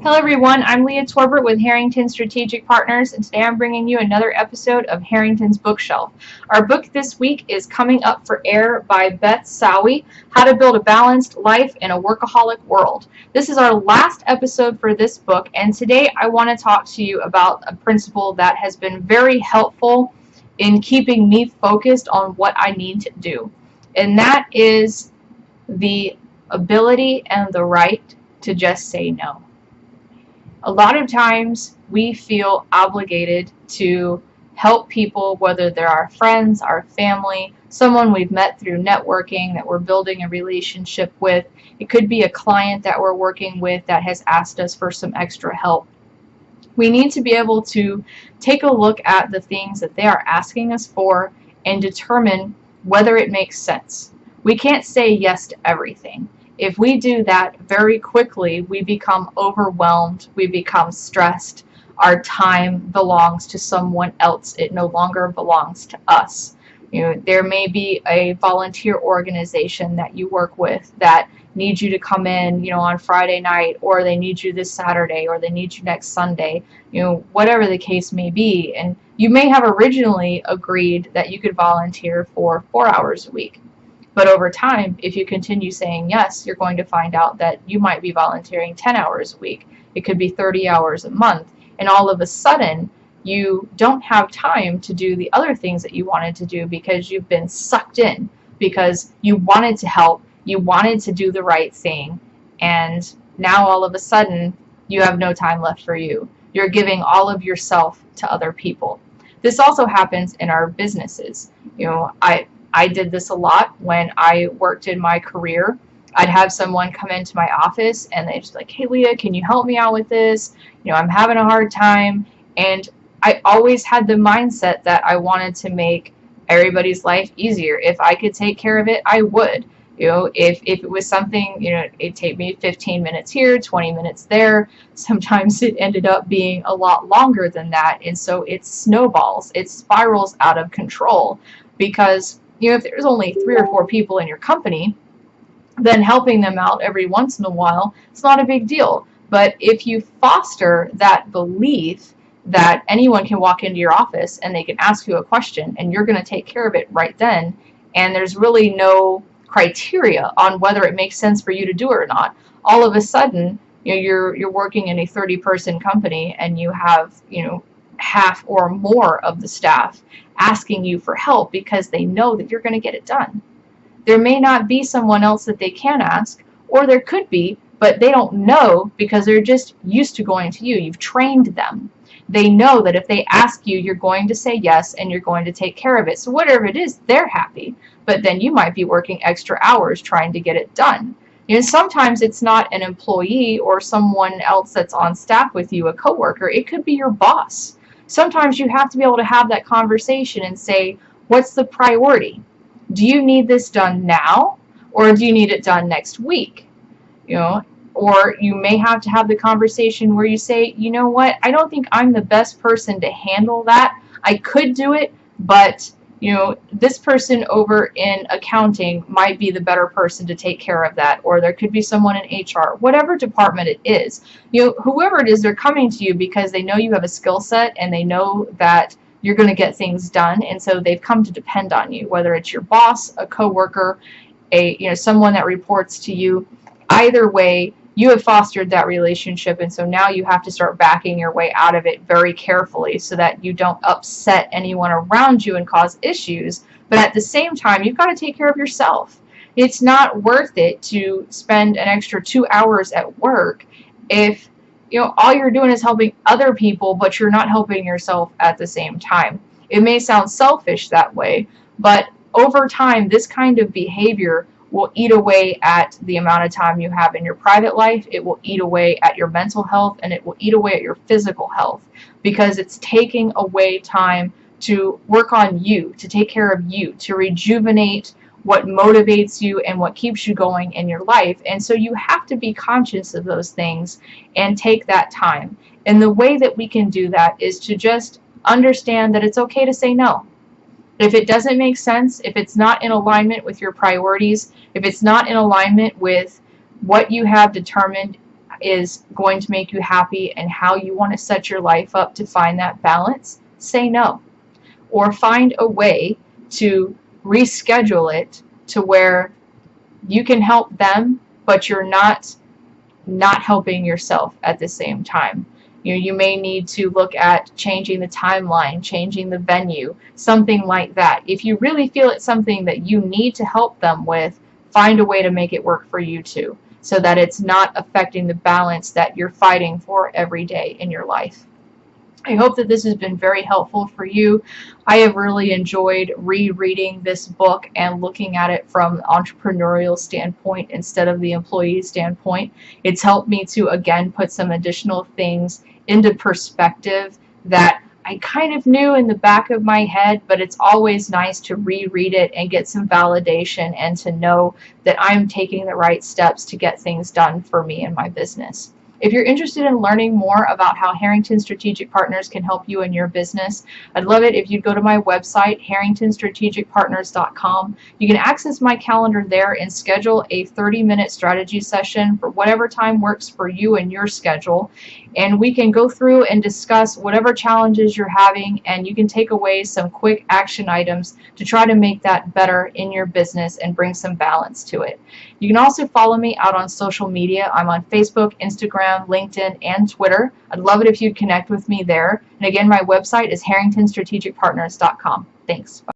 Hello everyone, I'm Leah Torbert with Harrington Strategic Partners, and today I'm bringing you another episode of Harrington's Bookshelf. Our book this week is Coming Up for Air by Beth Sawi, How to Build a Balanced Life in a Workaholic World. This is our last episode for this book, and today I want to talk to you about a principle that has been very helpful in keeping me focused on what I need to do, and that is the ability and the right to just say no. A lot of times we feel obligated to help people, whether they're our friends, our family, someone we've met through networking that we're building a relationship with. It could be a client that we're working with that has asked us for some extra help. We need to be able to take a look at the things that they are asking us for and determine whether it makes sense. We can't say yes to everything. If we do that very quickly, we become overwhelmed, we become stressed, our time belongs to someone else, it no longer belongs to us. There may be a volunteer organization that you work with that needs you to come in, on Friday night, or they need you this Saturday, or they need you next Sunday, whatever the case may be. And you may have originally agreed that you could volunteer for 4 hours a week. But over time, if you continue saying yes, you're going to find out that you might be volunteering 10 hours a week. It could be 30 hours a month. And all of a sudden, you don't have time to do the other things that you wanted to do because you've been sucked in, because you wanted to help, you wanted to do the right thing, and now all of a sudden, you have no time left for you. You're giving all of yourself to other people. This also happens in our businesses. I did this a lot when I worked in my career. I'd have someone come into my office and they'd just like, hey Leah, can you help me out with this? I'm having a hard time. And I always had the mindset that I wanted to make everybody's life easier. If I could take care of it, I would. If it was something, it'd take me 15 minutes here, 20 minutes there. Sometimes it ended up being a lot longer than that. And so it snowballs, it spirals out of control, because if there's only 3 or 4 people in your company, then helping them out every once in a while, it's not a big deal. But if you foster that belief that anyone can walk into your office and they can ask you a question and you're going to take care of it right then, and there's really no criteria on whether it makes sense for you to do it or not, all of a sudden, you're working in a 30-person company and you have, half or more of the staff asking you for help because they know that you're going to get it done. There may not be someone else that they can ask, or there could be, but they don't know because they're just used to going to you. You've trained them. They know that if they ask you, you're going to say yes and you're going to take care of it. So whatever it is, they're happy. But then you might be working extra hours trying to get it done. Sometimes it's not an employee or someone else that's on staff with you, a coworker. It could be your boss. Sometimes you have to be able to have that conversation and say, what's the priority? Do you need this done now, or do you need it done next week? Or you may have to have the conversation where you say, you know what, I don't think I'm the best person to handle that. I could do it, but this person over in accounting might be the better person to take care of that, or there could be someone in HR, whatever department it is. Whoever it is, they're coming to you because they know you have a skill set and they know that you're going to get things done, and so they've come to depend on you, whether it's your boss, a coworker, someone that reports to you. Either way, you have fostered that relationship, and so now you have to start backing your way out of it very carefully so that you don't upset anyone around you and cause issues. But at the same time, you've got to take care of yourself. It's not worth it to spend an extra 2 hours at work if all you're doing is helping other people, but you're not helping yourself at the same time. It may sound selfish that way, but over time, this kind of behavior will eat away at the amount of time you have in your private life. It will eat away at your mental health, and it will eat away at your physical health, because it's taking away time to work on you, to take care of you, to rejuvenate what motivates you and what keeps you going in your life. And so you have to be conscious of those things and take that time. And the way that we can do that is to just understand that it's okay to say no. If it doesn't make sense, if it's not in alignment with your priorities, if it's not in alignment with what you have determined is going to make you happy and how you want to set your life up to find that balance, say no. Or find a way to reschedule it to where you can help them, but you're not helping yourself at the same time. You may need to look at changing the timeline, changing the venue, something like that. If you really feel it's something that you need to help them with, find a way to make it work for you too, so that it's not affecting the balance that you're fighting for every day in your life. I hope that this has been very helpful for you. I have really enjoyed rereading this book and looking at it from the entrepreneurial standpoint instead of the employee standpoint. It's helped me to, again, put some additional things into perspective that I kind of knew in the back of my head, but it's always nice to reread it and get some validation and to know that I'm taking the right steps to get things done for me and my business. If you're interested in learning more about how Harrington Strategic Partners can help you in your business, I'd love it if you'd go to my website, harringtonstrategicpartners.com. You can access my calendar there and schedule a 30-minute strategy session for whatever time works for you and your schedule. And we can go through and discuss whatever challenges you're having, and you can take away some quick action items to try to make that better in your business and bring some balance to it. You can also follow me out on social media. I'm on Facebook, Instagram, LinkedIn, and Twitter. I'd love it if you'd connect with me there. And again, my website is harringtonstrategicpartners.com. Thanks. Bye.